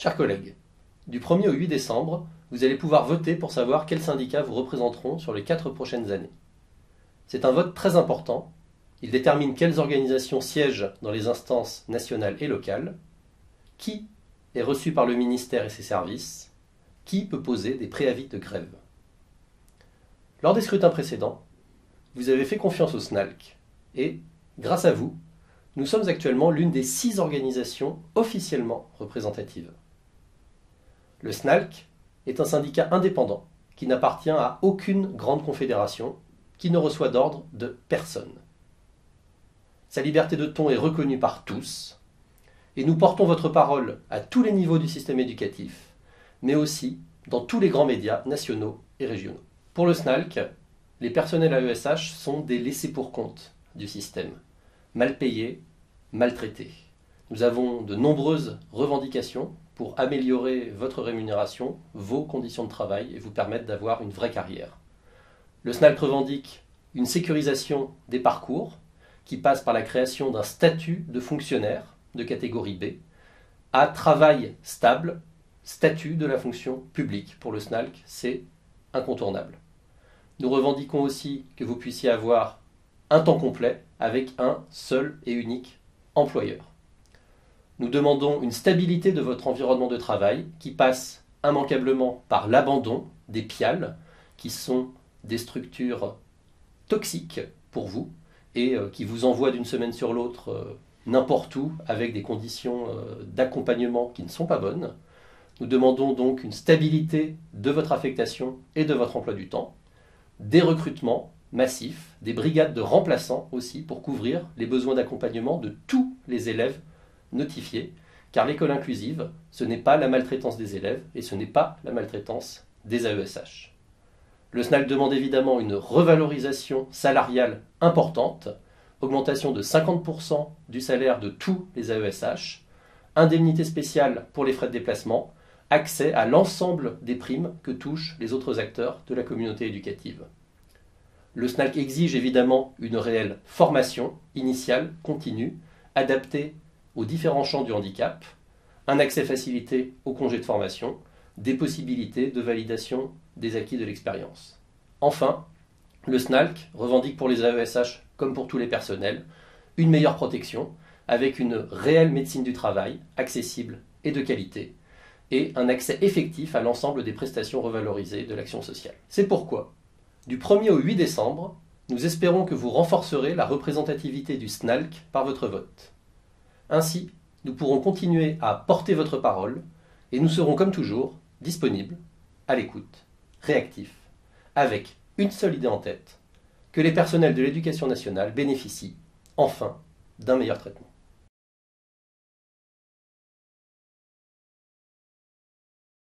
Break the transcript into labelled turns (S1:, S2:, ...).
S1: Chers collègues, du 1er au 8 décembre, vous allez pouvoir voter pour savoir quels syndicats vous représenteront sur les 4 prochaines années. C'est un vote très important. Il détermine quelles organisations siègent dans les instances nationales et locales, qui est reçu par le ministère et ses services, qui peut poser des préavis de grève. Lors des scrutins précédents, vous avez fait confiance au SNALC et, grâce à vous, nous sommes actuellement l'une des 6 organisations officiellement représentatives. Le SNALC est un syndicat indépendant qui n'appartient à aucune grande confédération, qui ne reçoit d'ordre de personne. Sa liberté de ton est reconnue par tous, et nous portons votre parole à tous les niveaux du système éducatif, mais aussi dans tous les grands médias nationaux et régionaux. Pour le SNALC, les personnels AESH sont des laissés-pour-compte du système, mal payés, maltraités. Nous avons de nombreuses revendications pour améliorer votre rémunération, vos conditions de travail et vous permettre d'avoir une vraie carrière. Le SNALC revendique une sécurisation des parcours qui passe par la création d'un statut de fonctionnaire de catégorie B à travail stable, statut de la fonction publique. Pour le SNALC, c'est incontournable. Nous revendiquons aussi que vous puissiez avoir un temps complet avec un seul et unique employeur. Nous demandons une stabilité de votre environnement de travail qui passe immanquablement par l'abandon des PIAL, qui sont des structures toxiques pour vous et qui vous envoient d'une semaine sur l'autre n'importe où avec des conditions d'accompagnement qui ne sont pas bonnes. Nous demandons donc une stabilité de votre affectation et de votre emploi du temps, des recrutements massifs, des brigades de remplaçants aussi pour couvrir les besoins d'accompagnement de tous les élèves notifiés, car l'école inclusive, ce n'est pas la maltraitance des élèves et ce n'est pas la maltraitance des AESH. Le SNALC demande évidemment une revalorisation salariale importante, augmentation de 50% du salaire de tous les AESH, indemnité spéciale pour les frais de déplacement, accès à l'ensemble des primes que touchent les autres acteurs de la communauté éducative. Le SNALC exige évidemment une réelle formation initiale, continue, adaptée aux différents champs du handicap, un accès facilité aux congés de formation, des possibilités de validation des acquis de l'expérience. Enfin, le SNALC revendique pour les AESH, comme pour tous les personnels, une meilleure protection, avec une réelle médecine du travail, accessible et de qualité, et un accès effectif à l'ensemble des prestations revalorisées de l'action sociale. C'est pourquoi, du 1er au 8 décembre, nous espérons que vous renforcerez la représentativité du SNALC par votre vote. Ainsi, nous pourrons continuer à porter votre parole et nous serons comme toujours disponibles, à l'écoute, réactifs, avec une seule idée en tête, que les personnels de l'éducation nationale bénéficient enfin d'un meilleur traitement.